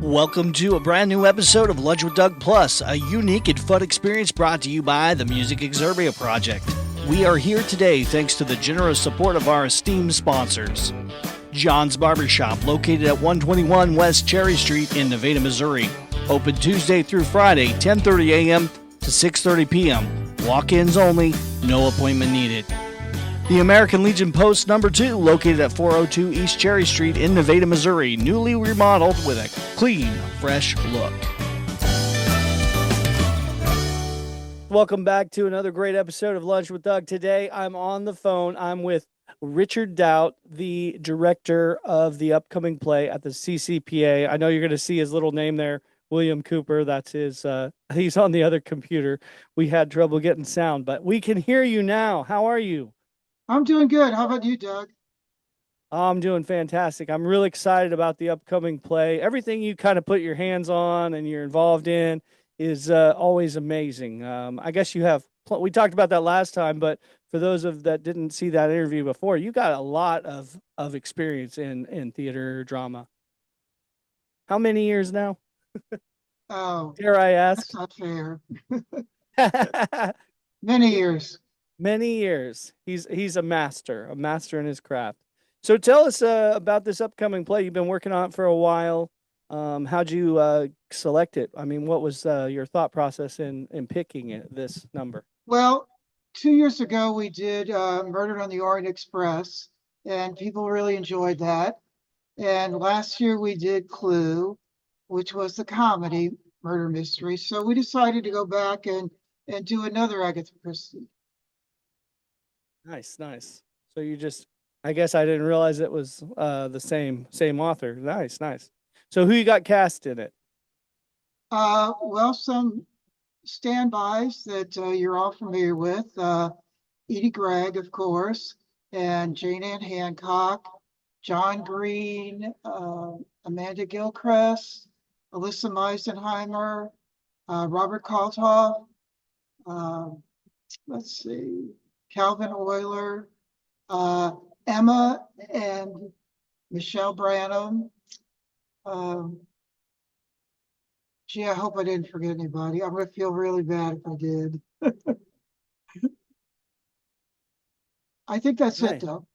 Welcome to a brand new episode of Lunch with Doug Plus, a unique and fun experience brought to you by the Music Exerbia Project. We are here today thanks to the generous support of our esteemed sponsors. John's Barbershop, located at 121 West Cherry Street in Nevada, Missouri. Open Tuesday through Friday, 10:30 a.m. to 6:30 p.m. Walk-ins only, no appointment needed. The American Legion Post No. 2, located at 402 East Cherry Street in Nevada, Missouri, newly remodeled with a clean, fresh look. Welcome back to another great episode of Lunch with Doug. Today, I'm on the phone. I'm with Richard Daut, the director of the upcoming play at the CCPA. I know you're going to see his little name there, William Cooper. That's his, he's on the other computer. We had trouble getting sound, but we can hear you now. How are you? I'm doing good. How about you, Doug? I'm doing fantastic. I'm really excited about the upcoming play. Everything you kind of put your hands on and you're involved in is always amazing. I guess you have, we talked about that last time, but for those of that didn't see that interview before, you got a lot of experience in theater drama. How many years now? Oh, Dare I that's ask? not fair. Many years. Many years. He's a master in his craft. So tell us about this upcoming play. You've been working on it for a while. How'd you select it? I mean, what was your thought process in picking it, this number? Well, 2 years ago, we did Murder on the Orient Express, and people really enjoyed that. And last year, we did Clue, which was the comedy murder mystery. So we decided to go back and do another Agatha Christie. Nice, nice. So you just, I guess I didn't realize it was the same author. Nice, nice. So who you got cast in it? Well, some standbys that you're all familiar with. Edie Gregg, of course, and Jane Ann Hancock, John Green, Amanda Gilchrist, Alyssa Meisenheimer, Robert Kalthoff, let's see, Calvin Euler, Emma and Michelle Branham. Gee, I hope I didn't forget anybody. I'm going to feel really bad if I did. I think that's it, Nice. though.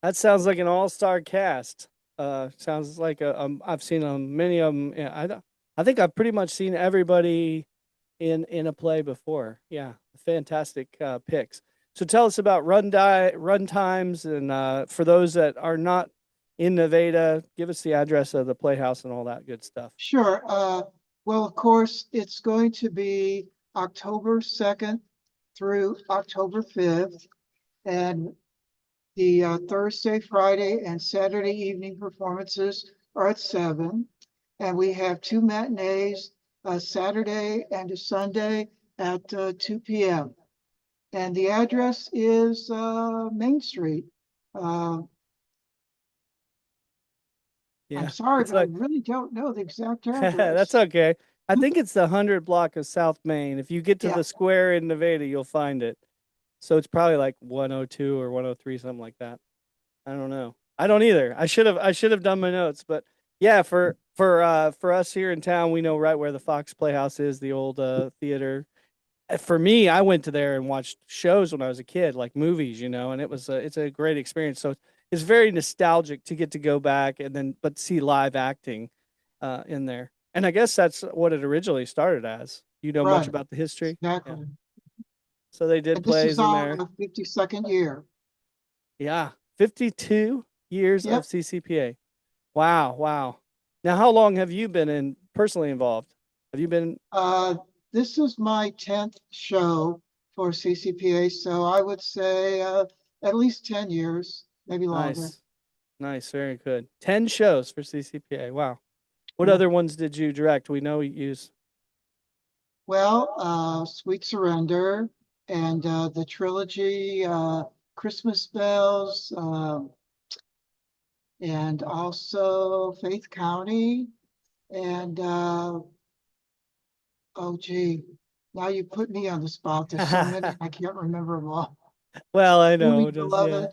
That sounds like an all-star cast. Sounds like I've seen many of them. Yeah, I think I've pretty much seen everybody in a play before. Yeah, fantastic picks. So tell us about run times, and for those that are not in Nevada, give us the address of the Playhouse and all that good stuff. Sure. Well, of course, it's going to be October 2nd through October 5th. And the Thursday, Friday, and Saturday evening performances are at 7. And we have 2 matinees, a Saturday and a Sunday at 2 p.m. And the address is Main Street. Yeah, I'm sorry, it's but I like really don't know the exact that's address. okay. I think it's the 100 block of South Main. If you get to Yeah, the square in Nevada, you'll find it. So it's probably like 102 or 103, something like that. I don't know. I don't either. I should have done my notes, but yeah, for us here in town, we know right where the Fox Playhouse is, the old theater. For me, I went to there and watched shows when I was a kid, like movies, and it's a great experience. So it's very nostalgic to get to go back and then but see live acting in there. And I guess that's what it originally started as. You know much right. about the history? Yeah. Exactly. So they did And this is plays in our there. 52nd year. Yeah. 52 years of Yep. CCPA. Wow, wow. Now, how long have you been personally involved? Have you been Uh, this is my 10th show for CCPA, so I would say at least 10 years, maybe longer. nice? Nice, very good. 10 shows for CCPA. Wow. What Yeah. other ones did you direct? We know you use. Well, Sweet Surrender and the trilogy, Christmas Bells, and also Faith County, and oh gee, now you put me on the spot. There's so many I can't remember them all. Well, I Movie know, just yeah.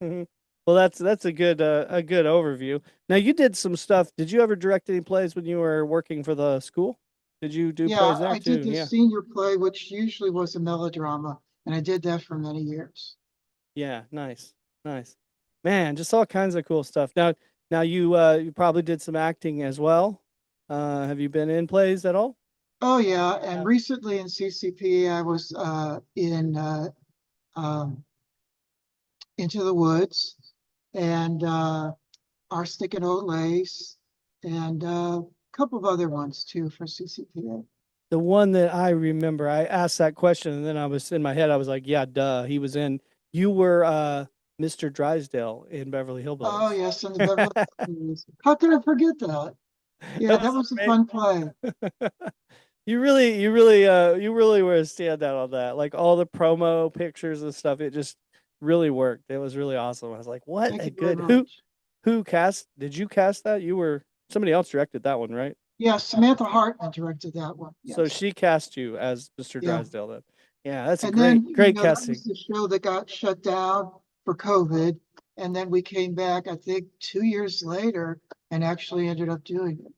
Beloved. Well, that's a good overview. Now, you did some stuff. Did you ever direct any plays when you were working for the school? Did you do Yeah, plays there I did too? this Yeah. senior play, which usually was a melodrama, and I did that for many years. Yeah, nice. Nice. Man, just all kinds of cool stuff. Now you probably did some acting as well. Have you been in plays at all? Oh yeah, and Yeah. recently in CCPA, I was in um, Into the Woods and Arsenic and Old Lace and a couple of other ones too for CCPA. The one that I remember, I asked that question and then I was in my head, I was like, yeah, duh. You were Mr. Drysdale in Beverly Oh Hillbillies. yes, and the Beverly Hills. How could I forget that? Yeah, That that was was a great. fun play. You really were a standout on that. Like all the promo pictures and stuff, it just really worked. It was really awesome. I was like, what Thank a you very good much. who cast did you cast that? You were somebody else directed that one, right? Yeah, Samantha Hartman directed that one. So Yes. she cast you as Mr. Yeah. Drysdale then. Yeah, that's a And then, great that was casting. the show that got shut down for COVID. And then we came back, I think, 2 years later and actually ended up doing it.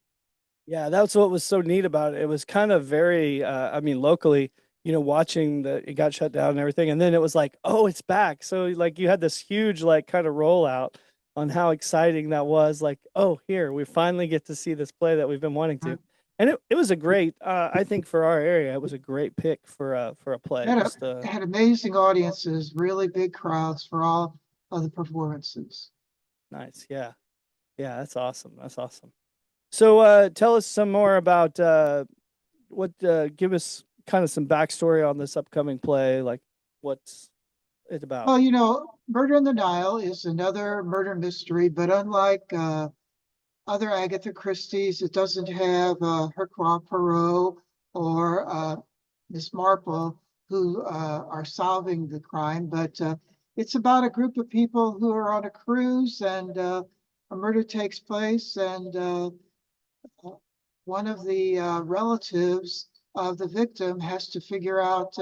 Yeah, that's what was so neat about it. It was kind of very, I mean, locally, watching it got shut down and everything, and then it was like, oh, it's back. So like you had this huge like kind of rollout on how exciting that was. Like, oh, here we finally get to see this play that we've been wanting to, and it was a great. I think for our area, it was a great pick for a play. Had, a, Just had amazing audiences, really big crowds for all of the performances. nice. Yeah, yeah, that's awesome. That's awesome. So tell us some more about give us kind of some backstory on this upcoming play, like what's it about? Well, Murder in the Nile is another murder mystery, but unlike other Agatha Christie's, it doesn't have Hercule Poirot or Miss Marple who are solving the crime, but it's about a group of people who are on a cruise and a murder takes place, and one of the relatives of the victim has to figure out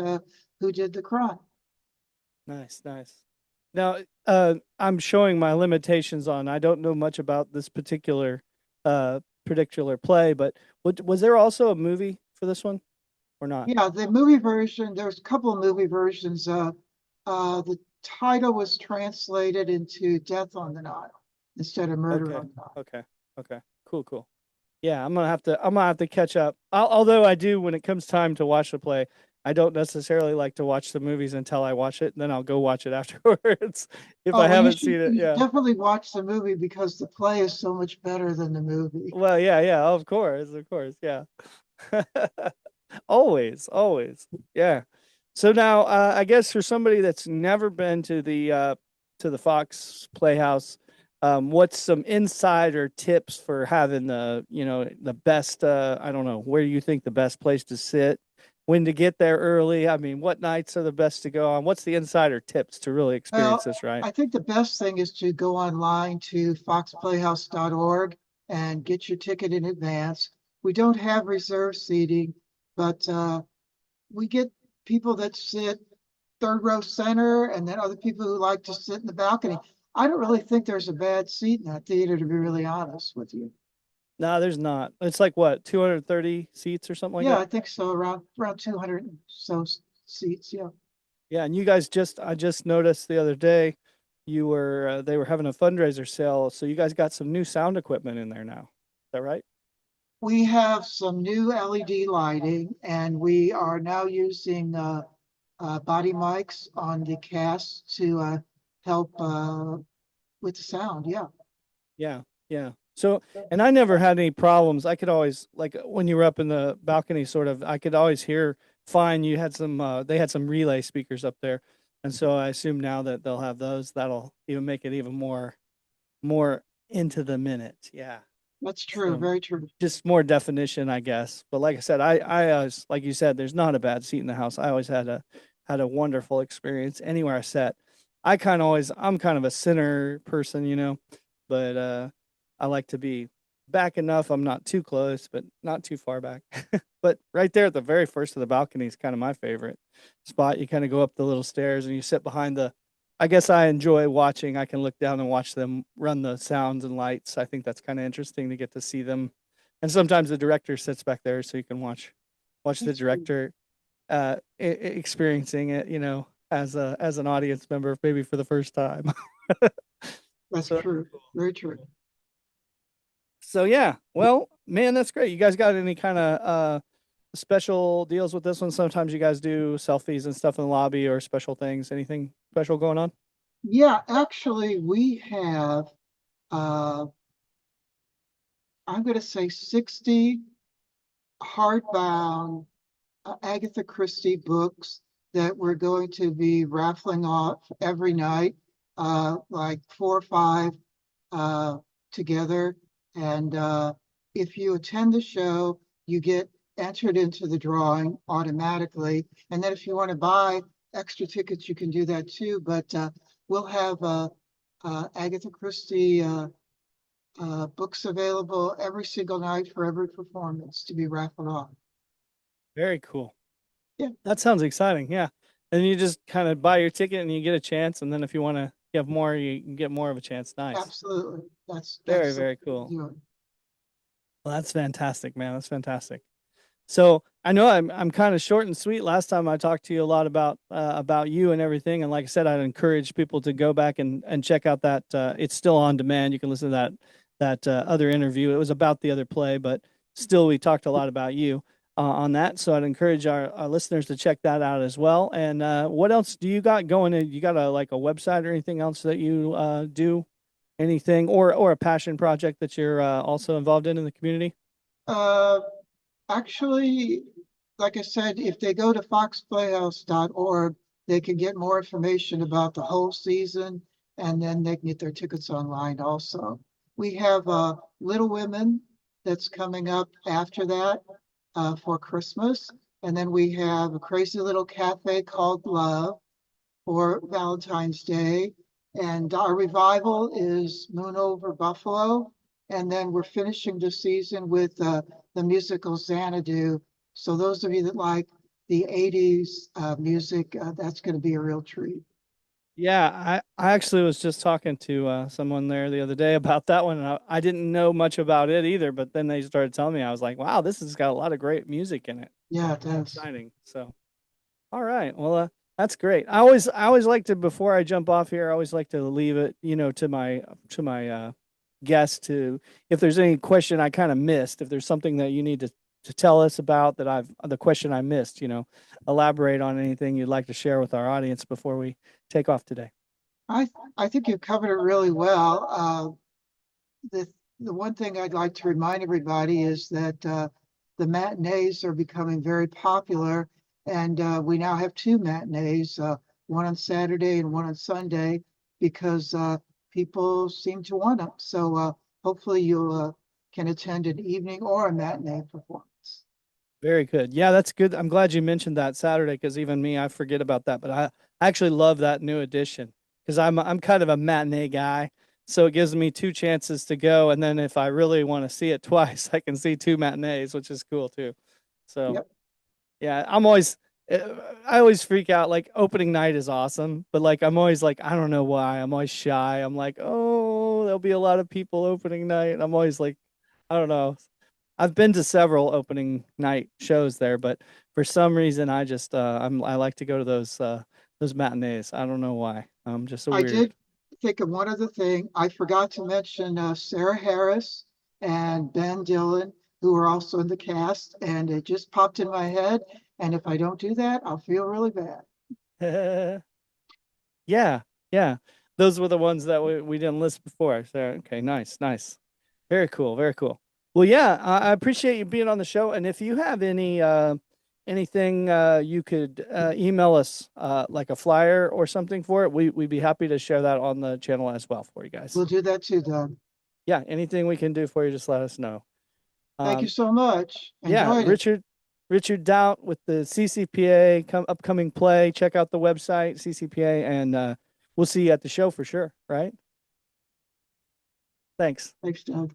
who did the crime. Nice, nice. Now, I'm showing my limitations on. I don't know much about this particular play, but was there also a movie for this one or not? Yeah, the movie version, there's a couple of movie versions. The title was translated into Death on the Nile instead of Murder Okay, on the Nile. okay, okay. Cool, cool. Yeah, I'm gonna have to catch up. Although I do when it comes time to watch the play, I don't necessarily like to watch the movies until I watch it, and then I'll go watch it afterwards if Oh, I well, haven't seen it. you should Yeah. definitely watch the movie because the play is so much better than the movie. Well, yeah, yeah, of course, yeah. Always, always. Yeah. So now, I guess for somebody that's never been to the Fox Playhouse, what's some insider tips for having the best I don't know, where you think the best place to sit, when to get there early? I mean, what nights are the best to go on? What's the insider tips to really experience Well, this, right? I think the best thing is to go online to foxplayhouse.org and get your ticket in advance. We don't have reserved seating, but we get people that sit third row center and then other people who like to sit in the balcony. I don't really think there's a bad seat in that theater, to be really honest with you. No, there's not. It's like what, 230 seats or something like Yeah, that? I think so. Around 200 so seats. Yeah. Yeah, and you guys I just noticed the other day they were having a fundraiser sale, so you guys got some new sound equipment in there now. Is that right? We have some new LED lighting, and we are now using body mics on the cast to help with the sound. Yeah. Yeah, yeah. So, and I never had any problems. I could always like when you were up in the balcony sort of, I could always hear fine. You had some they had some relay speakers up there. And so I assume now that they'll have those, that'll even make it even more into the minute. Yeah. That's true. So Very true. just more definition, I guess. But like I said, I always, like you said, there's not a bad seat in the house. I always had a wonderful experience anywhere I sat. I'm kind of a center person, but I like to be back enough. I'm not too close, but not too far back. But right there at the very first of the balcony is kind of my favorite spot. You kind of go up the little stairs and you sit behind I guess I enjoy watching. I can look down and watch them run the sounds and lights. I think that's kind of interesting to get to see them. And sometimes the director sits back there so you can watch the That's true. director experiencing it, as an audience member, maybe for the first time. That's So, true. Very true. so yeah, well, man, that's great. You guys got any kind of special deals with this one? Sometimes you guys do selfies and stuff in the lobby or special things. Anything special going on? Yeah, actually, we have, uh, I'm going to say 60 hardbound Agatha Christie books that we're going to be raffling off every night, like 4 or 5 uh, together. And if you attend the show, you get entered into the drawing automatically. And then if you want to buy extra tickets, you can do that too. But we'll have Agatha Christie books available every single night for every performance to be raffled off. Very cool. Yeah, That sounds exciting. Yeah. And you just kind of buy your ticket and you get a chance. And then if you want to get more, you can get more of a chance. Nice. absolutely. Very, That's the way very to cool. do it. Well, that's fantastic, man. That's fantastic. So I know I'm kind of short and sweet. Last time I talked to you a lot about you and everything, and like I said, I'd encourage people to go back and check out that. It's still on demand. You can listen to that other interview. It was about the other play, but still we talked a lot about you on that. So I'd encourage our listeners to check that out as well. And what else do you got going? You got like a website or anything else that you do? Anything or a passion project that you're also involved in the community? Uh, Actually, like I said, if they go to foxplayhouse.org, they can get more information about the whole season, and then they can get their tickets online also. We have Little Women that's coming up after that for Christmas. And then we have a crazy little cafe called Love for Valentine's Day. And our revival is Moon Over Buffalo. And then we're finishing the season with the musical Xanadu. So those of you that like the 80s music, that's going to be a real treat. Yeah, I actually was just talking to someone there the other day about that one, and I didn't know much about it either. But then they started telling me, I was like, "Wow, this has got a lot of great music in it." Yeah, it does. Exciting. So, all right, well, that's great. I always like to before I jump off here, I always like to leave it, to my guests to if there's any question I kind of missed, if there's something that you need to tell us about that the question I missed, elaborate on anything you'd like to share with our audience before we take off today. I I think you've covered it really well. The one thing I'd like to remind everybody is that the matinees are becoming very popular, and we now have 2 matinees, one on Saturday and one on Sunday, because people seem to want them. So hopefully you can attend an evening or a matinee performance. Very good. Yeah, that's good. I'm glad you mentioned that Saturday because even me, I forget about that. But I actually love that new addition because I'm kind of a matinee guy, so it gives me 2 chances to go, and then if I really want to see it twice, I can see 2 matinees, which is cool too. So Yep. yeah, I always freak out. Like opening night is awesome, but like I'm always like I don't know why I'm always shy. I'm like, oh, there'll be a lot of people opening night. I'm always like, I don't know. I've been to several opening night shows there, but for some reason I like to go to those matinees. I don't know why. I'm just a I weird. did think of one other thing. I forgot to mention Sarah Harris and Ben Dillon, who are also in the cast, and it just popped in my head. And if I don't do that, I'll feel really bad. Yeah, yeah. Those were the ones that we didn't list before. So okay, nice, nice. Very cool, very cool. Well, yeah, I appreciate you being on the show. And if you have anything you could email us like a flyer or something for it, we'd be happy to share that on the channel as well for you guys. We'll do that too, Doug. Yeah, anything we can do for you, just let us know. Thank you Um, so much. yeah, Enjoyed it. Richard Daut with the CCPA upcoming play. Check out the website CCPA, and we'll see you at the show for sure. Right? Thanks. Thanks, Doug.